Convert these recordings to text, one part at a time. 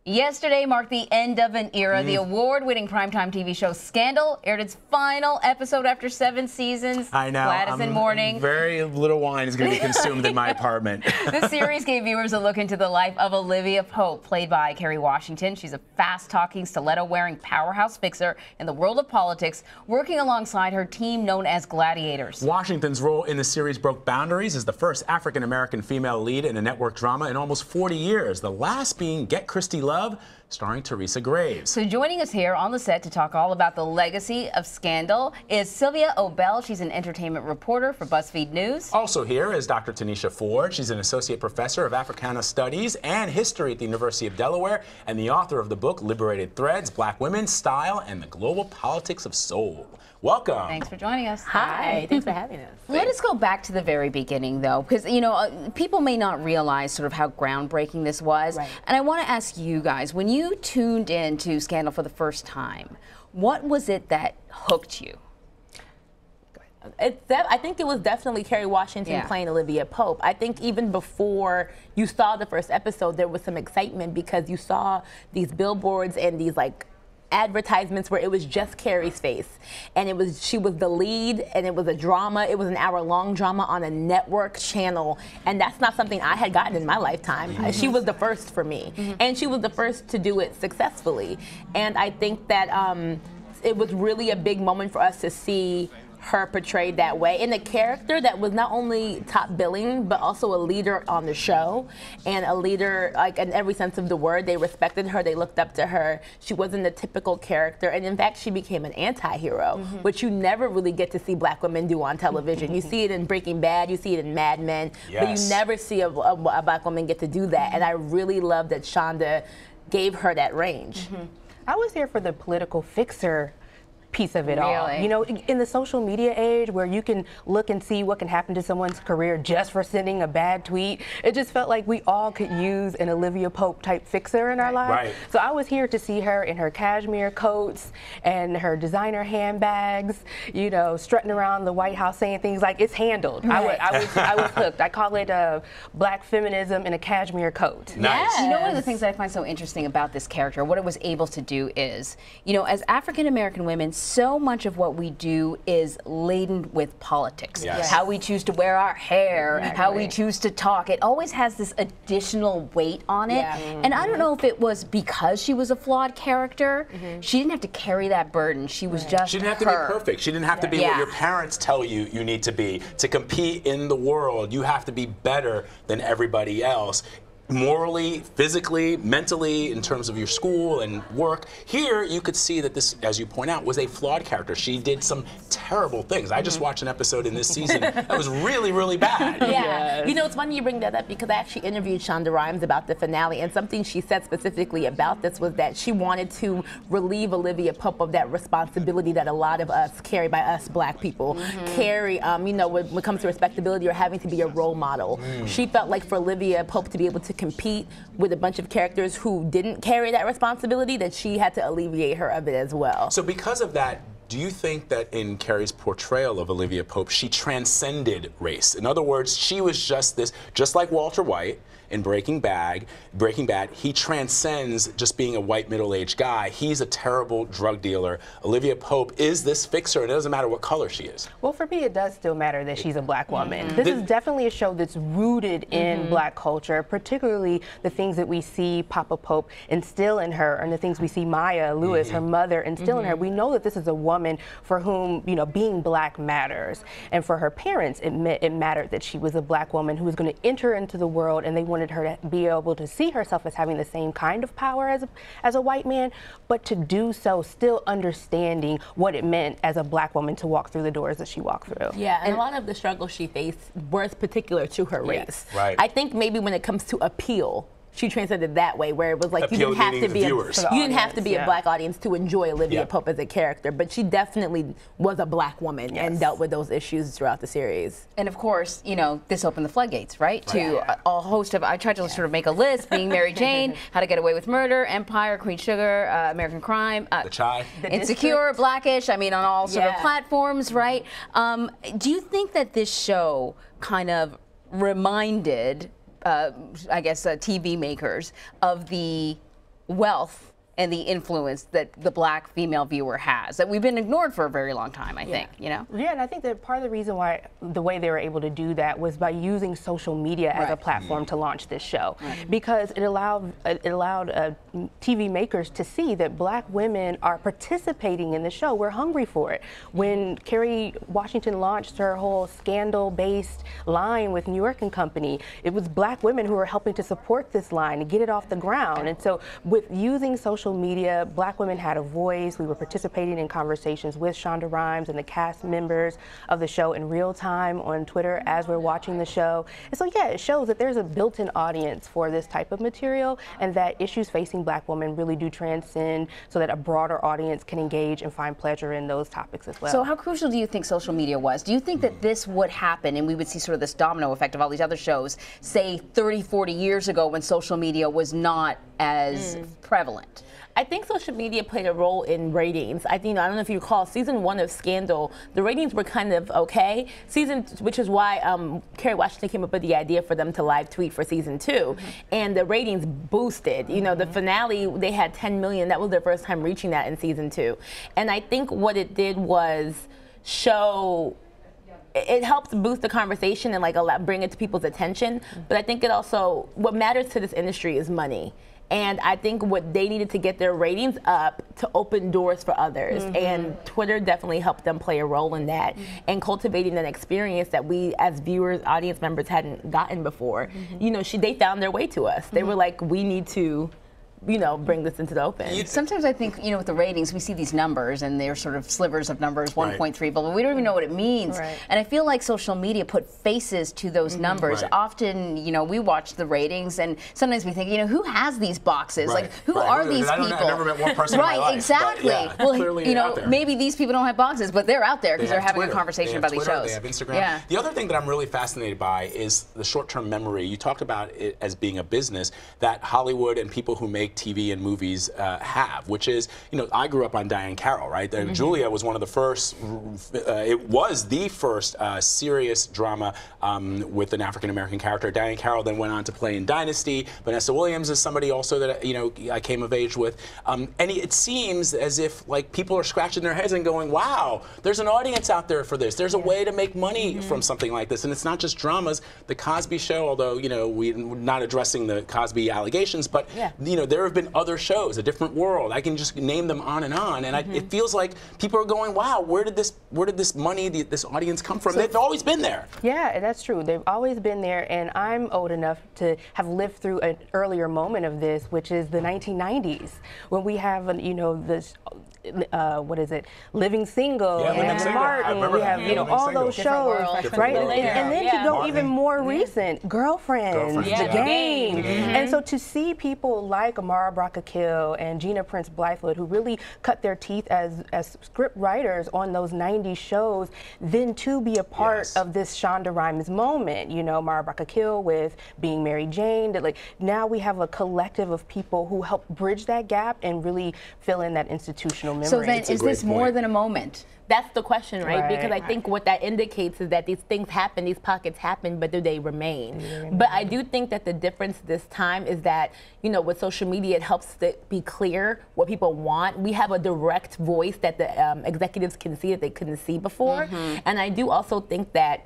Yesterday marked the end of an era. The award-winning primetime TV show Scandal aired its final episode after 7 seasons. I know. Gladys in mourning. Very little wine is going to be consumed in my apartment. The series gave viewers a look into the life of Olivia Pope, played by Kerry Washington. She's a fast-talking, stiletto-wearing powerhouse fixer in the world of politics, working alongside her team known as Gladiators. Washington's role in the series broke boundaries as the first African-American female lead in a network drama in almost 40 years, the last being Get Christie Love, starring Teresa Graves. So joining us here on the set to talk all about the legacy of Scandal is Sylvia Obell. She's an entertainment reporter for BuzzFeed News. Also here is Dr. Tanisha Ford. She's an associate professor of Africana Studies and History at the University of Delaware and the author of the book Liberated Threads, Black Women, Style, and the Global Politics of Soul. Welcome. Thanks for joining us. Hi, thanks for having us. Let us go back to the very beginning, though, because, you know, people may not realize sort of how groundbreaking this was. Right. And I want to ask you guys, when you tuned in to Scandal for the first time, what was it that hooked you? I think it was definitely Kerry Washington playing Olivia Pope. I think even before you saw the first episode, there was some excitement because you saw these billboards and these, like, advertisements where it was just Kerry's face, and she was the lead, and it was a drama. It was an hour-long drama on a network channel, and that's not something I had gotten in my lifetime. She was the first for me, and she was the first to do it successfully. And I think that it was really a big moment for us to see her portrayed that way, in a character that was not only top billing but also a leader on the show, and a leader like in every sense of the word. They respected her, they looked up to her. She wasn't a typical character, and in fact she became an anti-hero, which you never really get to see black women do on television. You see it in Breaking Bad, you see it in Mad Men, but you never see a black woman get to do that, and I really love that Shonda gave her that range. I was here for the political fixer piece of it all. You know, in the social media age where you can look and see what can happen to someone's career just for sending a bad tweet, it just felt like we all could use an Olivia Pope type fixer in our lives. So I was here to see her in her cashmere coats and her designer handbags, you know, strutting around the White House saying things like, it's handled. I was hooked. I call it black feminism in a cashmere coat. Nice. You know, one of the things that I find so interesting about this character, what it was able to do is, you know, as African-American women, so much of what we do is laden with politics. How we choose to wear our hair, how we choose to talk. It always has this additional weight on it. And I don't know if it was because she was a flawed character. She didn't have to carry that burden. She was just She didn't have to be perfect. She didn't have to be what your parents tell you you need to be. To compete in the world, you have to be better than everybody else. Morally, physically, mentally, in terms of your school and work. Here, you could see that this, as you point out, was a flawed character. She did some terrible things. I just watched an episode in this season that was really, really bad. You know, it's funny you bring that up because I actually interviewed Shonda Rhimes about the finale, and something she said specifically about this was that she wanted to relieve Olivia Pope of that responsibility that a lot of us carry, by us black people, carry, you know, when it comes to respectability or having to be a role model. She felt like for Olivia Pope to be able to compete with a bunch of characters who didn't carry that responsibility, that she had to alleviate her of it as well. So because of that, do you think that in Kerry's portrayal of Olivia Pope, she transcended race? In other words, she was just this, just like Walter White in Breaking Bad, he transcends just being a white middle-aged guy. He's a terrible drug dealer. Olivia Pope is this fixer, and it doesn't matter what color she is. Well, for me, it does still matter that she's a black woman. This is definitely a show that's rooted in black culture, particularly the things that we see Papa Pope instill in her, and the things we see Maya Lewis, her mother, instill in her. We know that this is a woman for whom, you know, being black matters. And for her parents, it mattered that she was a black woman who was going to enter into the world, and they wanted her to be able to see herself as having the same kind of power as a white man, but to do so still understanding what it meant as a black woman to walk through the doors that she walked through. And a lot of the struggles she faced were particular to her race. I think maybe when it comes to appeal, she transcended that way, where it was like you didn't have to be a black audience to enjoy Olivia Pope as a character, but she definitely was a black woman and dealt with those issues throughout the series. And of course, you know, this opened the floodgates, right? To a host of, I tried to sort of make a list, Being Mary Jane, How to Get Away with Murder, Empire, Queen Sugar, American Crime, The Chai, Insecure, Blackish, I mean, on all sort of platforms, right? Do you think that this show kind of reminded I guess, TV makers of the wealth and the influence that the black female viewer has, that we've been ignored for a very long time, I think, you know? Yeah, and I think that part of the reason why the way they were able to do that was by using social media as a platform to launch this show, because it allowed TV makers to see that black women are participating in the show. We're hungry for it. When Kerry Washington launched her whole scandal-based line with New York and Company, it was black women who were helping to support this line and get it off the ground. And so with using social media, black women had a voice. We were participating in conversations with Shonda Rhimes and the cast members of the show in real time on Twitter as we're watching the show. And so yeah, it shows that there's a built-in audience for this type of material, and that issues facing black women really do transcend so that a broader audience can engage and find pleasure in those topics as well. So how crucial do you think social media was? Do you think that this would happen and we would see sort of this domino effect of all these other shows, say 30, 40 years ago when social media was not as prevalent? I think social media played a role in ratings. I think, I don't know if you recall, season 1 of Scandal, the ratings were kind of okay. Which is why Kerry Washington came up with the idea for them to live tweet for season 2. And the ratings boosted. You know, the finale, they had 10 million. That was their first time reaching that in season 2. And I think what it did was it helps boost the conversation and like bring it to people's attention. But I think it also, what matters to this industry is money. And I think what they needed to get their ratings up to open doors for others. And Twitter definitely helped them play a role in that and cultivating an experience that we as viewers, audience members hadn't gotten before. You know, they found their way to us. They were like, we need to, you know, bring this into the open. Sometimes I think, you know, with the ratings, we see these numbers and they're sort of slivers of numbers, 1.3, but we don't even know what it means. And I feel like social media put faces to those numbers. Often, you know, we watch the ratings and sometimes we think, you know, who has these boxes? Like, who are these people? I never met one person in my life, exactly. Well, you know, maybe these people don't have boxes, but they're out there because they're having a conversation about these shows. They have Instagram. The other thing that I'm really fascinated by is the short-term memory. You talked about it as being a business that Hollywood and people who make TV and movies have, which is, you know, I grew up on Diane Carroll, right? Julia was one of the first, it was the first serious drama with an African-American character. Diane Carroll then went on to play in Dynasty. Vanessa Williams is somebody also that, you know, I came of age with. And it seems as if, like, people are scratching their heads and going, wow, there's an audience out there for this. There's a way to make money from something like this. And it's not just dramas. The Cosby Show, although, you know, we're not addressing the Cosby allegations, but, you know, there have been other shows, A Different World. I can just name them on. And it feels like people are going, wow, where did this money, this audience come from? They've always been there. Yeah, that's true. They've always been there, and I'm old enough to have lived through an earlier moment of this, which is the 1990s, when we have, you know, this, what is it, Living Single, and Martin, we have, you know, all those shows, right? And then to go even more recent, Girlfriends, The Game. And so to see people like Amara Brock-Akil and Gina Prince Blythewood, who really cut their teeth as script writers on those 90s shows, then to be a part of this Shonda Rhimes moment, you know, Amara Brock-Akil with Being Mary Jane, that, like, now we have a collective of people who help bridge that gap and really fill in that institutional memory. So then is this more than a moment? That's the question, right? Because I think what that indicates is that these things happen, these pockets happen, but do they remain? But I do think that the difference this time is that, you know, with social media, it helps to be clear what people want. We have a direct voice that the executives can see that they couldn't see before. And I do also think that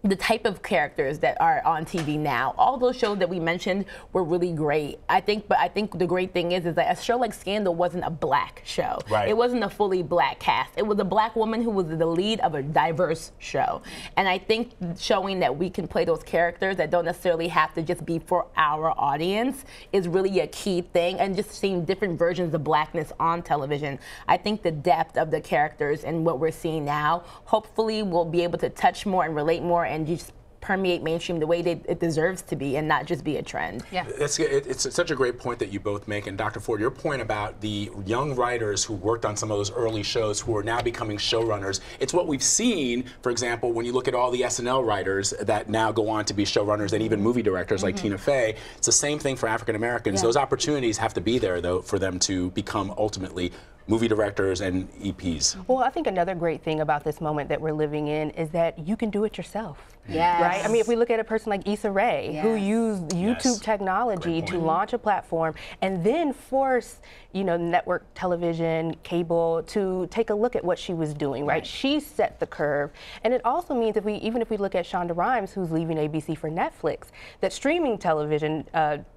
the type of characters that are on TV now, all those shows that we mentioned were really great. But I think the great thing is that a show like Scandal wasn't a black show. It wasn't a fully black cast. It was a black woman who was the lead of a diverse show. And I think showing that we can play those characters that don't necessarily have to just be for our audience is really a key thing. And just seeing different versions of blackness on television, I think the depth of the characters and what we're seeing now, hopefully we'll be able to touch more and relate more and just permeate mainstream the way it deserves to be and not just be a trend. It's such a great point that you both make. And Dr. Ford, your point about the young writers who worked on some of those early shows who are now becoming showrunners, it's what we've seen, for example, when you look at all the SNL writers that now go on to be showrunners and even movie directors like Tina Fey. It's the same thing for African Americans. Those opportunities have to be there, though, for them to become ultimately movie directors and EPs? Well, I think another great thing about this moment that we're living in is that you can do it yourself. Yes. Right? I mean, if we look at a person like Issa Rae, who used YouTube technology to launch a platform and then force, you know, network television, cable to take a look at what she was doing, right? She set the curve. And it also means even if we look at Shonda Rhimes, who's leaving ABC for Netflix, that streaming television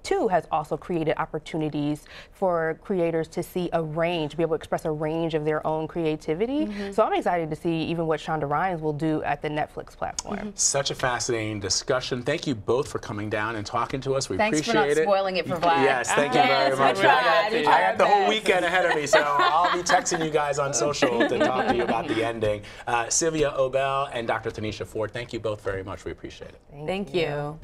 too has also created opportunities for creators to see a range, be able to express a range of their own creativity. So I'm excited to see even what Shonda Rhimes will do at the Netflix platform. Such a fascinating discussion. Thank you both for coming down and talking to us. We appreciate it. Thanks for not spoiling it for Vlad. Yes, thank you very much. I got the whole weekend ahead of me, so I'll be texting you guys on social to talk to you about the ending. Sylvia Obell and Dr. Tanisha Ford, thank you both very much. We appreciate it. Thank you.